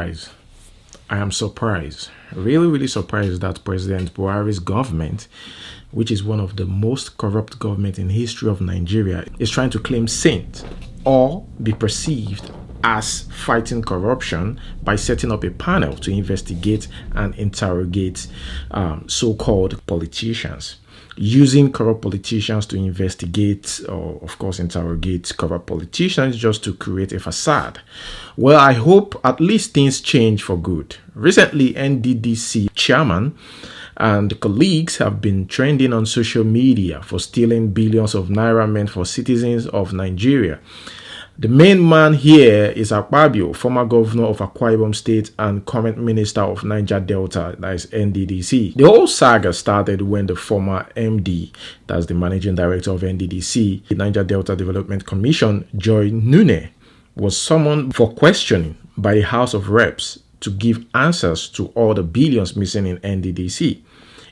guys, I am surprised, really surprised that President Buhari's government, which is one of the most corrupt government in the history of Nigeria, is trying to claim saint or be perceived as fighting corruption by setting up a panel to investigate and interrogate so-called politicians, using corrupt politicians to investigate or of course interrogate corrupt politicians just to create a facade. Well, I hope at least things change for good. Recently, NDDC chairman and colleagues have been trending on social media for stealing billions of naira meant for citizens of Nigeria. The main man here is Akpabio, former governor of Akwa Ibom State and current minister of Niger Delta, that is NDDC. The whole saga started when the former MD, that's the managing director of NDDC, the Niger Delta Development Commission, Joy Nune, was summoned for questioning by the House of Reps to give answers to all the billions missing in NDDC.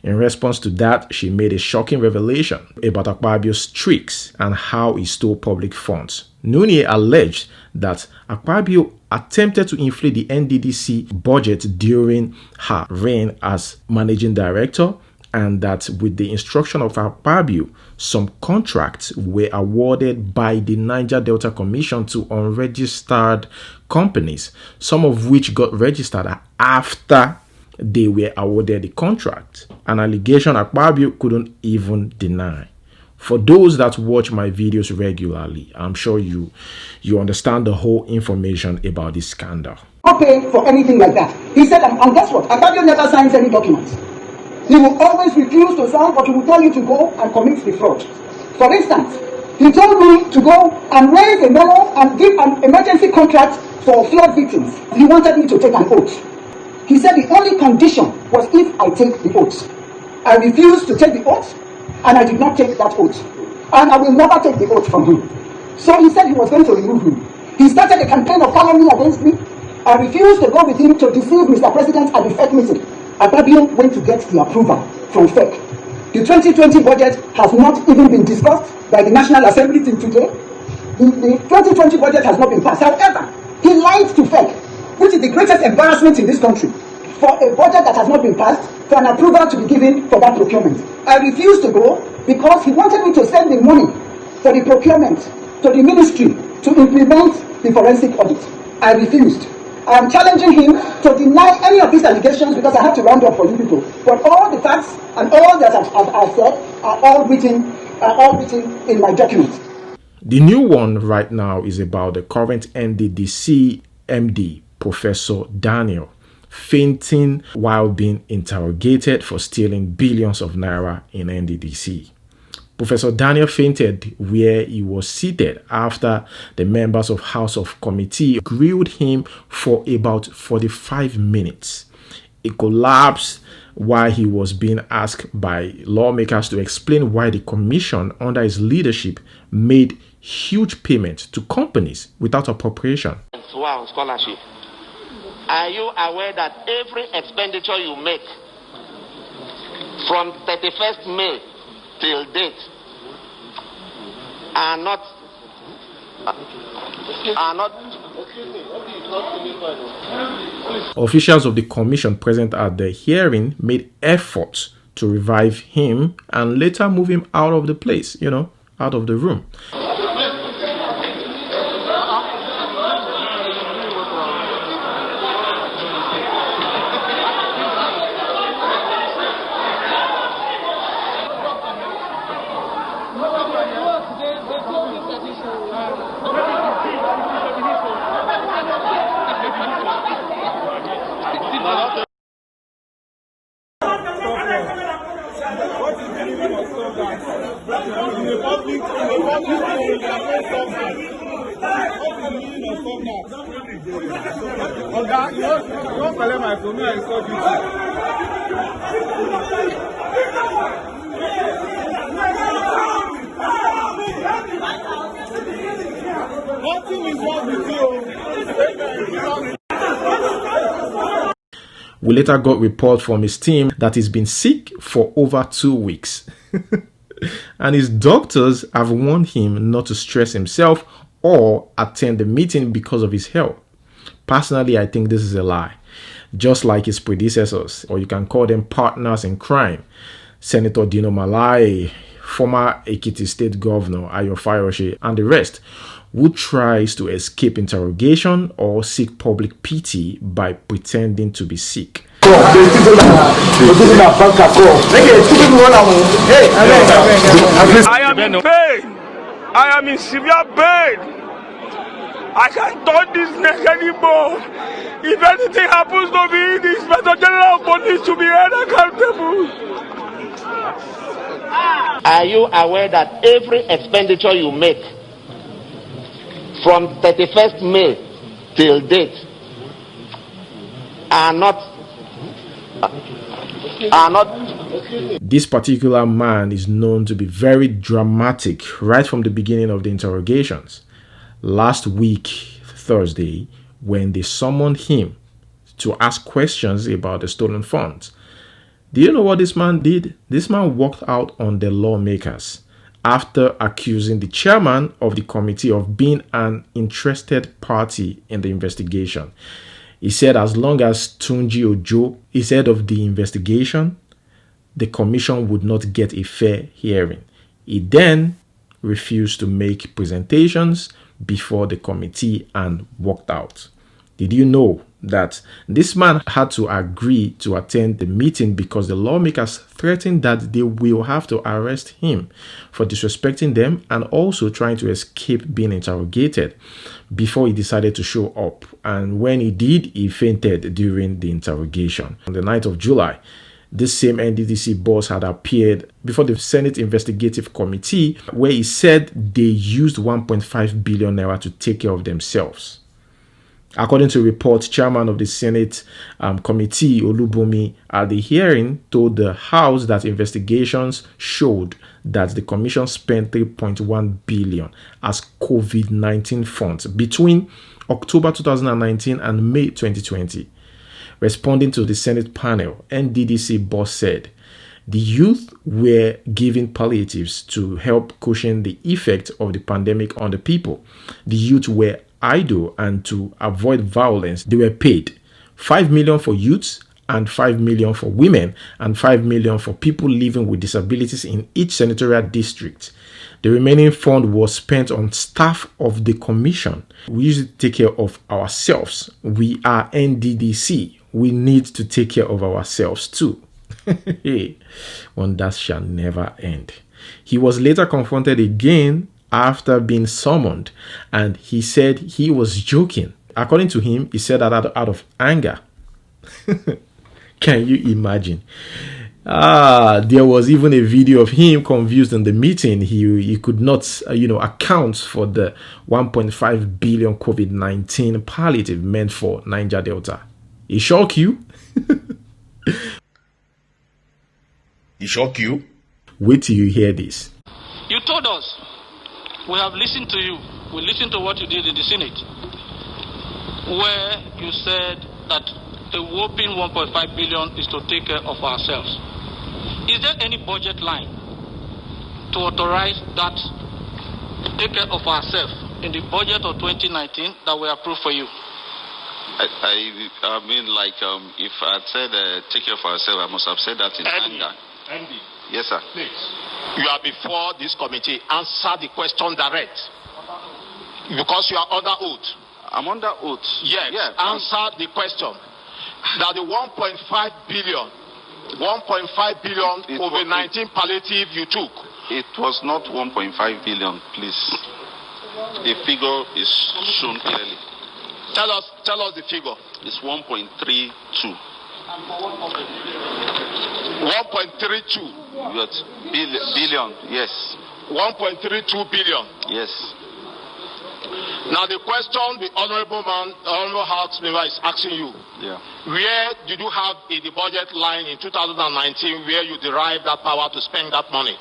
In response to that, she made a shocking revelation about Akpabio's tricks and how he stole public funds. Nune alleged that Akpabio attempted to inflate the NDDC budget during her reign as managing director, and that with the instruction of Akpabio, some contracts were awarded by the Niger Delta Commission to unregistered companies, some of which got registered after they were awarded the contract, an allegation Akpabio couldn't even deny. For those that watch my videos regularly, I'm sure you understand the whole information about this scandal. Not pay for anything like that. He said, and guess what? Akpabio never signs any documents. He will always refuse to sign, but he will tell you to go and commit the fraud. For instance, he told me to go and raise a memo and give an emergency contract for flood victims. He wanted me to take an oath. He said the only condition was if I take the oath. I refused to take the oath, and I did not take that oath. And I will never take the oath from him. So he said he was going to remove me. He started a campaign of calumny against me. I refused to go with him to deceive Mr. President at the FEC meeting. Akpabio went to get the approval from FEC. The 2020 budget has not even been discussed by the National Assembly till today. The 2020 budget has not been passed. However, he lied to FEC, which is the greatest embarrassment in this country, for a budget that has not been passed, for an approval to be given for that procurement. I refused to go because he wanted me to send the money for the procurement to the ministry to implement the forensic audit. I refused. I am challenging him to deny any of these allegations because I have to round up for you people. But all the facts and all that I've said are all written in my documents. The new one right now is about the current NDDC MD, Professor Daniel, fainting while being interrogated for stealing billions of naira in NDDC. Professor Daniel fainted where he was seated after the members of House of Committee grilled him for about 45 minutes. He collapsed while he was being asked by lawmakers to explain why the commission under his leadership made huge payments to companies without appropriation. Wow, scholarship. Are you aware that every expenditure you make from 31st May till date are not Officials of the commission present at the hearing made efforts to revive him and later move him out of the place, out of the room. We later got report from his team that he's been sick for over 2 weeks. And his doctors have warned him not to stress himself or attend the meeting because of his health. Personally, I think this is a lie. Just like his predecessors, or you can call them partners in crime, Senator Dino Malai, former Ekiti State Governor Ayo Fayose, and the rest, who tries to escape interrogation or seek public pity by pretending to be sick. I am in pain. I am in severe pain. I can't touch this neck anymore. If anything happens to me, the Inspector General of Police to be held accountable. Are you aware that every expenditure you make from 31st May till date are not This particular man is known to be very dramatic right from the beginning of the interrogations. Last week, Thursday, when they summoned him to ask questions about the stolen funds, do you know what this man did? This man walked out on the lawmakers after accusing the chairman of the committee of being an interested party in the investigation. He said as long as Tunji Ojo is head of the investigation, the commission would not get a fair hearing. He then refused to make presentations before the committee and walked out. Did you know that this man had to agree to attend the meeting because the lawmakers threatened that they will have to arrest him for disrespecting them and also trying to escape being interrogated before he decided to show up? And when he did, he fainted during the interrogation. On the 9th of July, this same NDDC boss had appeared before the Senate Investigative Committee, where he said they used 1.5 billion naira to take care of themselves. According to reports, chairman of the Senate committee, Olubumi, at the hearing told the House that investigations showed that the commission spent 3.1 billion as COVID-19 funds between October 2019 and May 2020. Responding to the Senate panel, NDDC boss said the youth were given palliatives to help cushion the effect of the pandemic on the people. The youth were idle, and to avoid violence, they were paid 5 million for youths and 5 million for women and 5 million for people living with disabilities in each senatorial district. The remaining fund was spent on staff of the commission. We usually take care of ourselves. We are NDDC. We need to take care of ourselves too. One that shall never end. He was later confronted again after being summoned, and he said he was joking. According to him, he said that out of anger. Can you imagine? There was even a video of him confused in the meeting. He could not, account for the 1.5 billion COVID-19 palliative meant for Niger Delta. It shock you? It shock you? Wait till you hear this. You told us. We have listened to you. We listened to what you did in the Senate, where you said that a whopping 1.5 billion is to take care of ourselves. Is there any budget line to authorize that take care of ourselves in the budget of 2019 that we approved for you? I mean, if I had said take care of ourselves, I must have said that in anger. Andy. Yes, sir. Please. You are before this committee. Answer the question direct. Because you are under oath. I'm under oath. Yes. Yeah. Answer the question. That the 1.5 billion COVID-19 palliative you took. It was not 1.5 billion, please. The figure is shown clearly. Tell us the figure. It's 1.32. 1.32. Billion, yes. 1.32 billion. Yes. Now the question the honorable House member is asking you. Yeah. Where did you have in the budget line in 2019 where you derived that power to spend that money?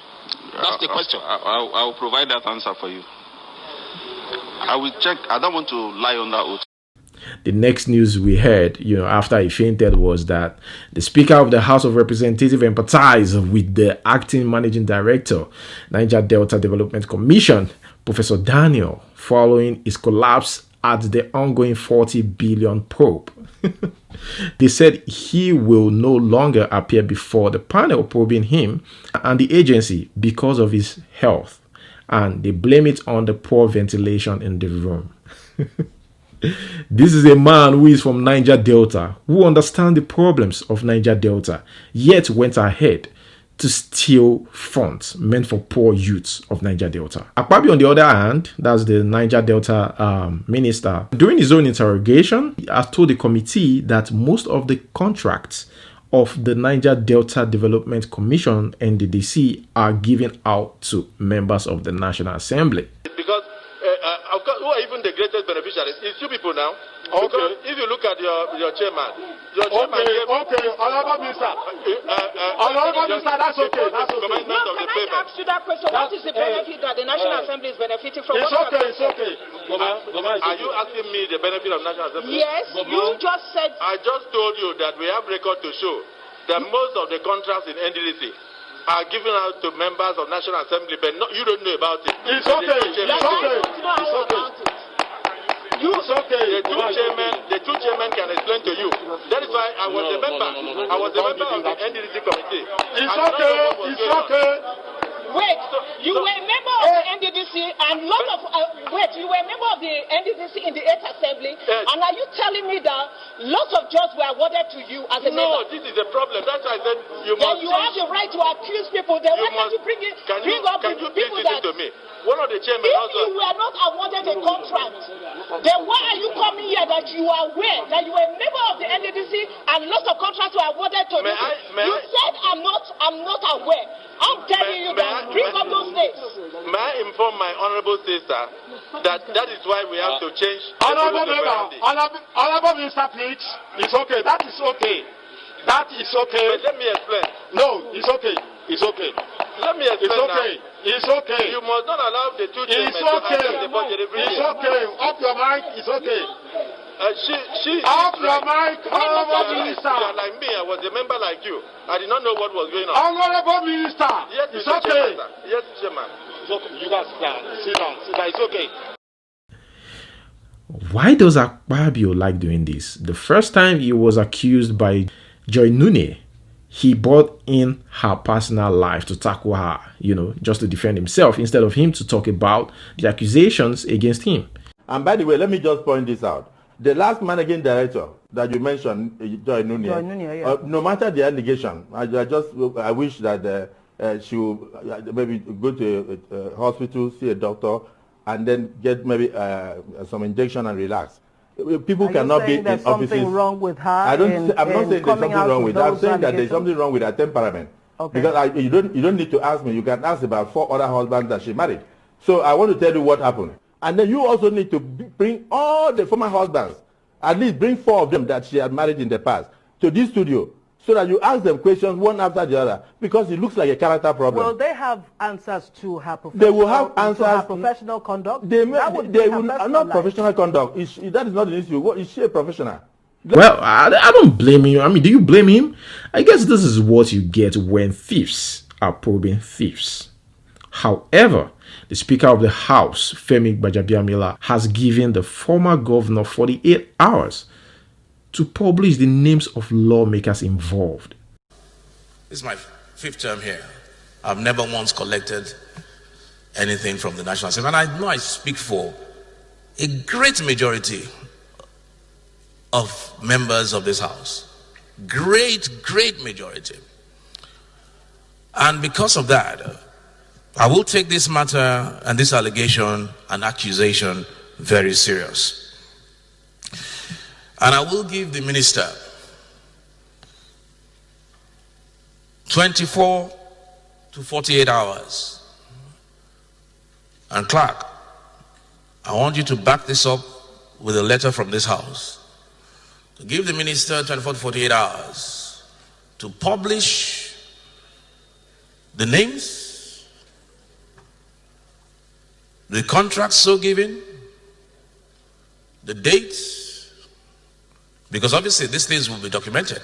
That's the question. I will provide that answer for you. I will check. I don't want to lie on that oath. The next news we heard, after he fainted, was that the Speaker of the House of Representatives empathized with the acting managing director, Niger Delta Development Commission, Professor Daniel, following his collapse at the ongoing 40 billion probe. They said he will no longer appear before the panel probing him and the agency because of his health, and they blame it on the poor ventilation in the room. This is a man who is from Niger Delta, who understands the problems of Niger Delta, yet went ahead to steal funds meant for poor youths of Niger Delta. Akpabio, on the other hand, that's the Niger Delta minister, during his own interrogation, he has told the committee that most of the contracts of the Niger Delta Development Commission, NDDC, are given out to members of the National Assembly. Because who are even the greatest beneficiaries? It's two people now. Okay. Because if you look at your chairman gave... Okay, Honorable Minister. Honorable Minister, that's okay. That's okay. No, can I ask you that question? What is the benefit that the National Assembly is benefiting from? It's okay, it's okay. Are you asking me the benefit of National Assembly? Yes, you just said... I just told you that we have record to show that most of the contracts in NDDC are given out to members of National Assembly, but you don't know about it. It's okay. It's okay. It's okay. It's okay. The two chairmen can explain to you. That is why I was a member. I was a member of the NDDC committee. It's okay. It's okay. Wait, you were a member of the NDDC and lot of you were a member of the NDDC in the 8th Assembly, and are you telling me that lots of jobs were awarded to you as a member? No, this is a problem. That's why I said you then must. you have the right to accuse people. Then why can't you bring up Can you please people listen that? to me? One of the chairmen If also. you were not awarded a contract, then why are you coming here that you are aware that you were a member of the NDDC and lots of contracts were awarded to you? You said I'm not aware. I'm telling you that. Bring up those days. May I inform my honorable sister that is why we have to change. Honorable Minister, please. It's okay. That is okay. That is okay. But let me explain. No, it's okay. It's okay. Let me explain. It's okay. Now. It's okay. You must not allow the two chairmen to access the budget every It's year. okay. Off your mic. It's okay. Off your mic, Honorable Minister. You are like me. I was a member like you. I did not know what was going on. Honorable Minister. Yes, it's okay. Yes, Chairman. You guys sit down. It's okay. Why does Akpabio like doing this? The first time he was accused by Joy Nune, he brought in her personal life to tackle her, just to defend himself, instead of him to talk about the accusations against him. And by the way, let me just point this out. The last managing director that you mentioned, Joy Nune, yeah. No matter the allegation, I wish that she would maybe go to a hospital, see a doctor, and then get maybe some injection and relax. People cannot be in offices. Something wrong with her? I'm not saying there's something wrong with her. I'm saying that there's something wrong with her temperament. Okay. Because you don't need to ask me. You can ask about 4 other husbands that she married. So I want to tell you what happened. And then you also need to bring all the former husbands, at least bring 4 of them that she had married in the past, to this studio, so that you ask them questions one after the other, because it looks like a character problem. Will they have answers to her professional, they will have answers to her professional conduct? They will not professional conduct. That is not an issue. Is she a professional? Well, I don't blame him. I mean, do you blame him? I guess this is what you get when thieves are probing thieves. However, the Speaker of the House, Femi Gbajabiamila, has given the former governor 48 hours to publish the names of lawmakers involved. This is my 5th term here. I've never once collected anything from the National Assembly. And I know I speak for a great majority of members of this House. Great majority. And because of that, I will take this matter and this allegation and accusation very serious. And I will give the minister 24 to 48 hours. And Clark, I want you to back this up with a letter from this House. To give the minister 24 to 48 hours to publish the names, the contracts so given, the dates, because obviously these things will be documented.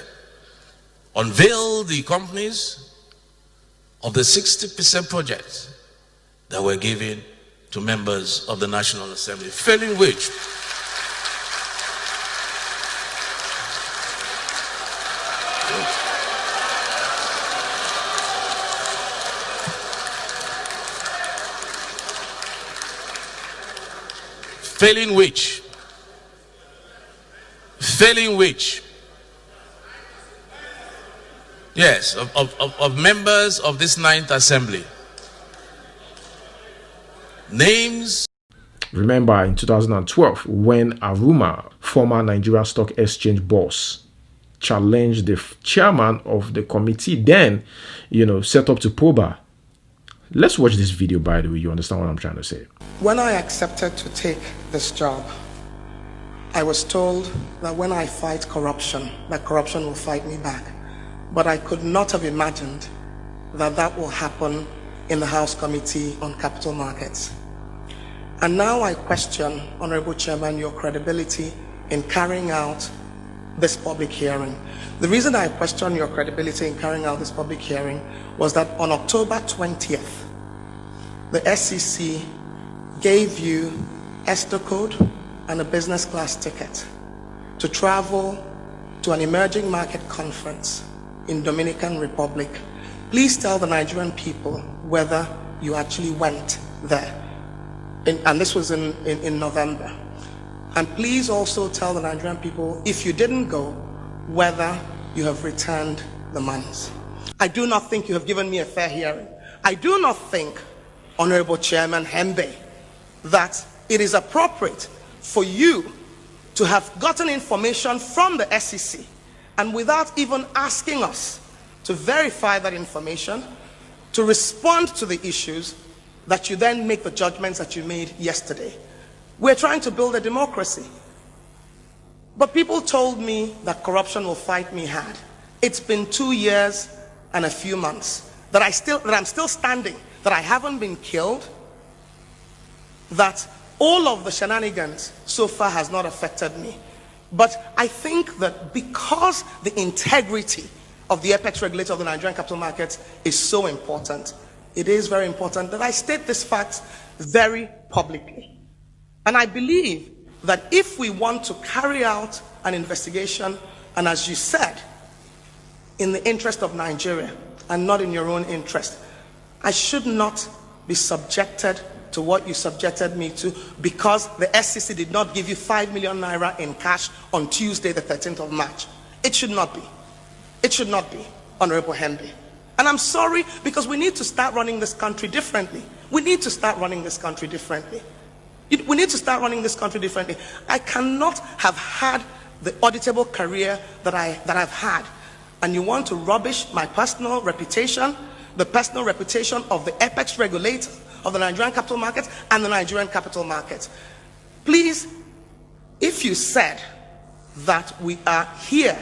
Unveil the companies of the 60% projects that were given to members of the National Assembly, failing which Failing which, yes, of members of this 9th Assembly. Names. Remember in 2012 when Aruma, former Nigeria Stock Exchange boss, challenged the chairman of the committee then, set up to probe her. Let's watch this video, by the way. You understand what I'm trying to say? When I accepted to take this job, I was told that when I fight corruption, that corruption will fight me back. But I could not have imagined that that will happen in the House Committee on Capital Markets. And now I question, Honorable Chairman, your credibility in carrying out this public hearing. The reason I question your credibility in carrying out this public hearing was that on October 20th, the SEC gave you ESTO code and a business class ticket to travel to an emerging market conference in Dominican Republic. Please tell the Nigerian people whether you actually went there. And this was in November. And please also tell the Nigerian people, if you didn't go, whether you have returned the monies. I do not think you have given me a fair hearing. I do not think, Honorable Chairman Hembe, that it is appropriate for you to have gotten information from the SEC and without even asking us to verify that information, to respond to the issues, that you then make the judgments that you made yesterday. We're trying to build a democracy. But people told me that corruption will fight me hard. It's been 2 years and a few months that I'm still standing, that I haven't been killed, that all of the shenanigans so far has not affected me. But I think that because the integrity of the apex regulator of the Nigerian capital markets is so important, it is very important that I state this fact very publicly. And I believe that if we want to carry out an investigation, and as you said, in the interest of Nigeria and not in your own interest, I should not be subjected to what you subjected me to because the SEC did not give you 5 million naira in cash on Tuesday, the 13th of March. It should not be. It should not be, Honorable Hembe. And I'm sorry, because we need to start running this country differently. We need to start running this country differently. We need to start running this country differently. I cannot have had the auditable career that I've had. And you want to rubbish my personal reputation, the personal reputation of the apex regulator of the Nigerian capital markets and the Nigerian capital markets. Please, if you said that we are here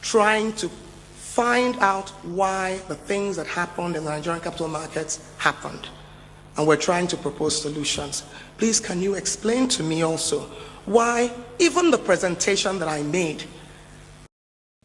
trying to find out why the things that happened in the Nigerian capital markets happened, and we're trying to propose solutions, please can you explain to me also why even the presentation that I made.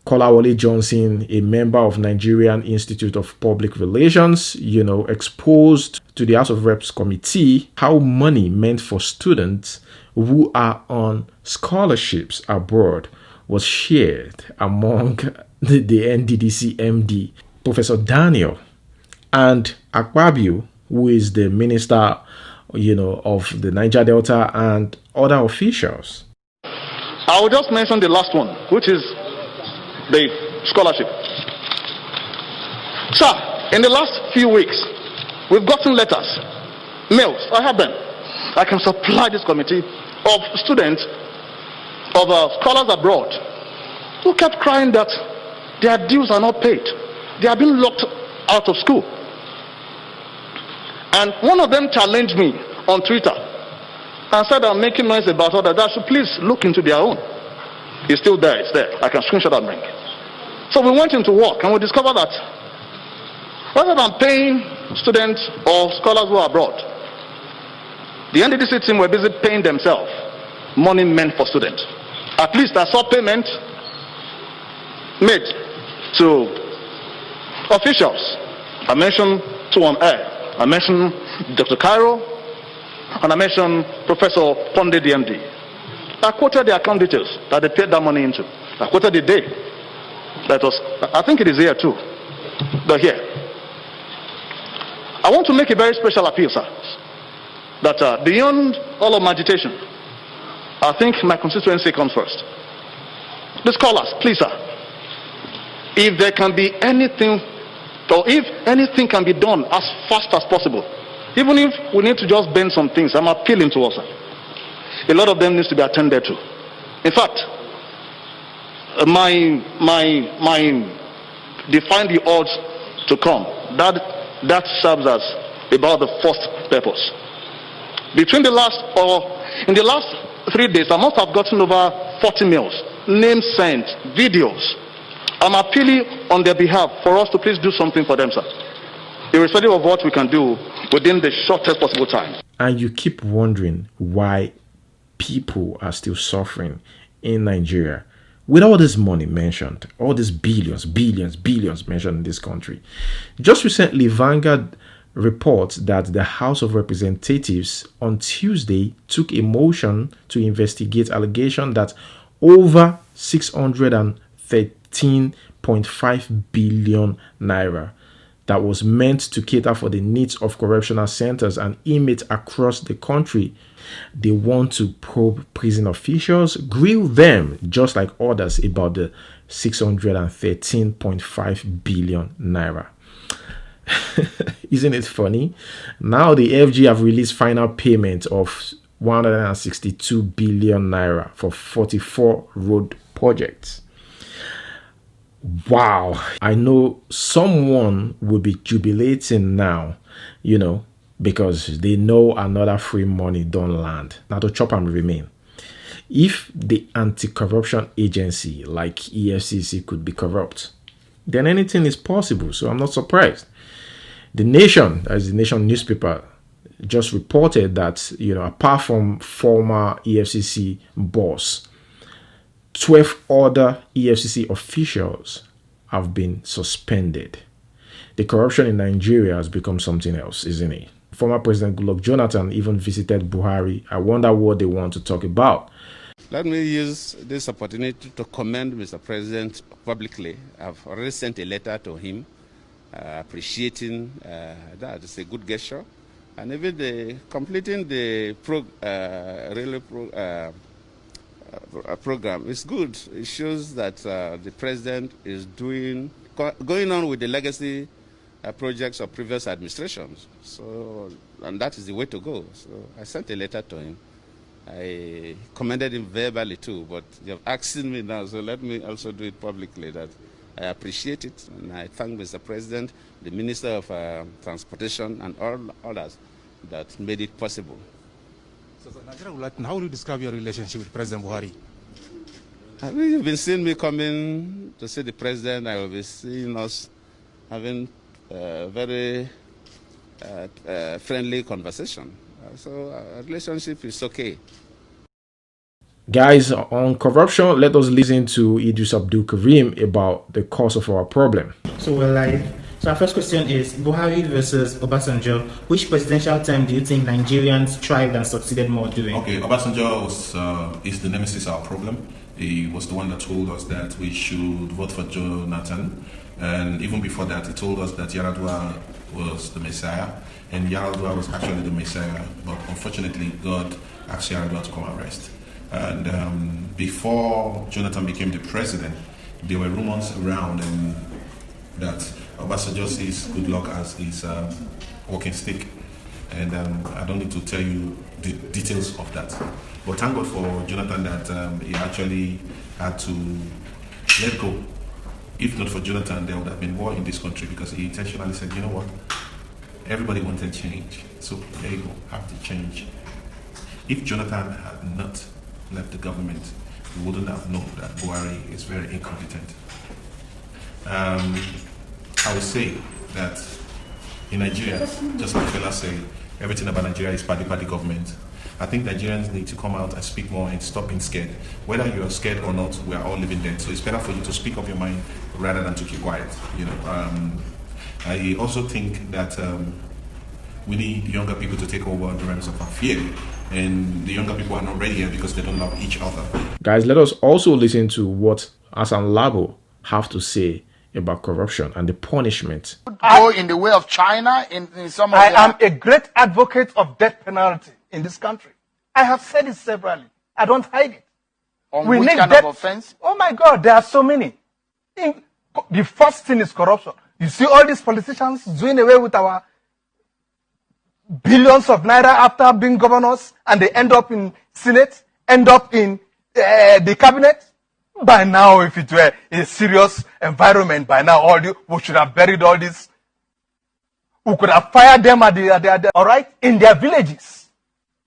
Kolawole Johnson, a member of Nigerian Institute of Public Relations, exposed to the House of Reps committee how money meant for students who are on scholarships abroad was shared among the NDDC MD, Professor Daniel, and Akpabio, who is the minister, of the Niger Delta, and other officials. I will just mention the last one, which is the scholarship. Sir, in the last few weeks, we've gotten letters, mails, I have them. I can supply this committee of students, of scholars abroad, who kept crying that their dues are not paid. They are being locked out of school. And one of them challenged me on Twitter and said I'm making noise about all that. I should please look into their own. It's still there, it's there. I can screenshot and bring. So we went into work and we discovered that rather than paying students or scholars who are abroad, the NDDC team were busy paying themselves money meant for students. At least I saw payment made to officials. I mentioned two on air. I mentioned Dr. Cairo, and I mentioned Professor Ponde, DMD. I quoted the account details that they paid that money into. I quoted the day. That was, I think it is here too. But here. I want to make a very special appeal, sir, that beyond all of my agitation, I think my constituency comes first. The scholars, please, sir. If there can be anything, or if anything can be done as fast as possible, even if we need to just bend some things, I'm appealing to us, sir. A lot of them needs to be attended to. In fact, my define the odds to come. That serves as about the first purpose. In the last 3 days, I must have gotten over 40 mails, names sent, videos. I'm appealing on their behalf for us to please do something for them, sir, irrespective of what we can do within the shortest possible time. And you keep wondering why people are still suffering in Nigeria with all this money mentioned, all these billions mentioned in this country. Just recently, Vanguard reports that the House of Representatives on Tuesday took a motion to investigate allegation that over 613.5 billion naira that was meant to cater for the needs of correctional centers and inmates across the country. They want to probe prison officials, grill them just like others about the 613.5 billion naira. Isn't it funny? Now the FG have released final payment of 162 billion naira for 44 road projects. Wow. I know someone will be jubilating now, because they know another free money don't land. Now to chop and remain. If the anti-corruption agency like EFCC could be corrupt, then anything is possible. So I'm not surprised. The Nation, as the Nation newspaper, just reported that, apart from former EFCC boss, 12 other EFCC officials have been suspended. The corruption in Nigeria has become something else, isn't it? Former President Goodluck Jonathan even visited Buhari. I wonder what they want to talk about. Let me use this opportunity to commend Mr. President publicly. I've already sent a letter to him appreciating that. It's a good gesture. And even completing the program is good. It shows that the president is going on with the legacy projects of previous administrations. So, and that is the way to go. So I sent a letter to him. I commended him verbally too, but you have asked me now, so let me also do it publicly that I appreciate it, and I thank Mr. President, the Minister of Transportation, and all others that made it possible. So Nigeria would like to know, how do you describe your relationship with President Buhari? You've been seeing me coming to see the President. I will be seeing us having a very friendly conversation. So our relationship is okay. Guys, on corruption, let us listen to Idris Abdul Karim about the cause of our problem. So we're live. So our first question is, Buhari versus Obasanjo, which presidential term do you think Nigerians thrived and succeeded more doing? Okay, Obasanjo is the nemesis of our problem. He was the one that told us that we should vote for Jonathan. And even before that, he told us that Yaradua was the Messiah. And Yaradua was actually the Messiah. But unfortunately, God asked Yaradua to come and rest. And before Jonathan became the president, there were rumors around that Obasanjo sees good luck as his walking stick. And I don't need to tell you the details of that. But thank God for Jonathan that he actually had to let go. If not for Jonathan, there would have been war in this country, because he intentionally said, you know what, everybody wanted change. So there you go, have to change. If Jonathan had not left the government, we wouldn't have known that Buhari is very incompetent. I would say that in Nigeria, just like Fela said, everything about Nigeria is party government. I think Nigerians need to come out and speak more and stop being scared. Whether you are scared or not, we are all living there. So it's better for you to speak up your mind rather than to keep quiet. I also think that we need younger people to take over the realms of our fear. And the younger people are not ready yet because they don't love each other. Guys, let us also listen to what Hassan Labo have to say about corruption and the punishment. Go in the way of China in some of I am a great advocate of death penalty in this country. I have said it severally. I don't hide it. On which kind of offense? Oh my God, there are so many. The first thing is corruption. You see all these politicians doing away with our billions of naira after being governors, and they end up in Senate, end up in the cabinet. By now, if it were a serious environment, by now we should have buried all this. We could have fired them all right, in their villages,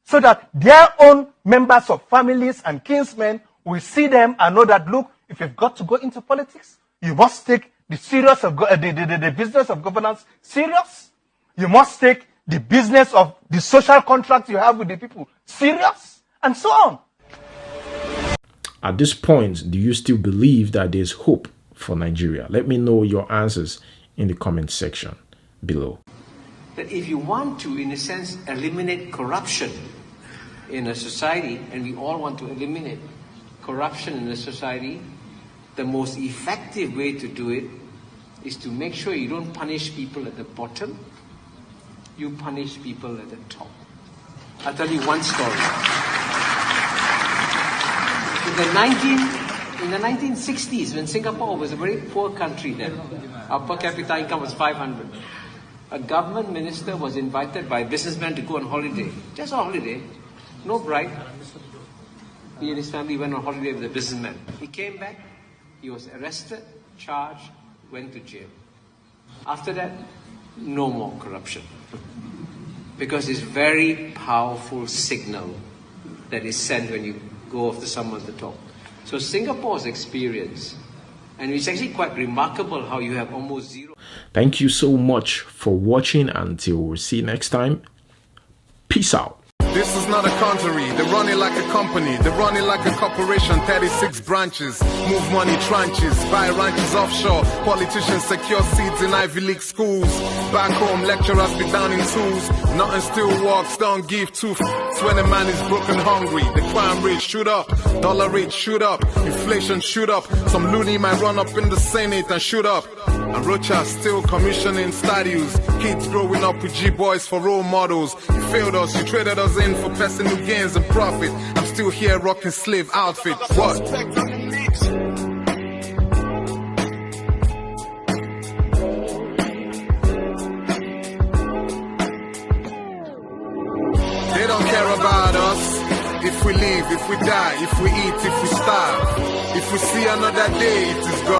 so that their own members of families and kinsmen will see them and know that, look, if you've got to go into politics, you must take the serious of the business of governance serious. You must take the business of the social contract you have with the people serious, and so on. At this point, do you still believe that there's hope for Nigeria? Let me know your answers in the comment section below. That if you want to, in a sense, eliminate corruption in a society, and we all want to eliminate corruption in a society, the most effective way to do it is to make sure you don't punish people at the bottom, you punish people at the top. I'll tell you one story. In the 1960s, when Singapore was a very poor country then, our per capita income was 500. A government minister was invited by a businessman to go on holiday. Just on holiday. No bride. He and his family went on holiday with a businessman. He came back, he was arrested, charged, went to jail. After that, no more corruption. Because it's a very powerful signal that is sent when you go after someone at the top. So Singapore's experience, and it's actually quite remarkable how you have almost zero. Thank you so much for watching. Until we see you next time. Peace out. This is not a country, they run it like a company, they run it like a corporation, 36 branches, move money tranches, buy ranches offshore, politicians secure seats in Ivy League schools, back home lecturers be down in tools, nothing still works, don't give two f***s when a man is broken hungry, the crime rate shoot up, dollar rate shoot up, inflation shoot up, some loony might run up in the Senate and shoot up. And Rocha still commissioning stadiums. Kids growing up with G-boys for role models. You failed us, you traded us in for personal gains and profit. I'm still here rocking slave outfit. What? They don't care about us. If we live, if we die, if we eat, if we starve. If we see another day, it is gone.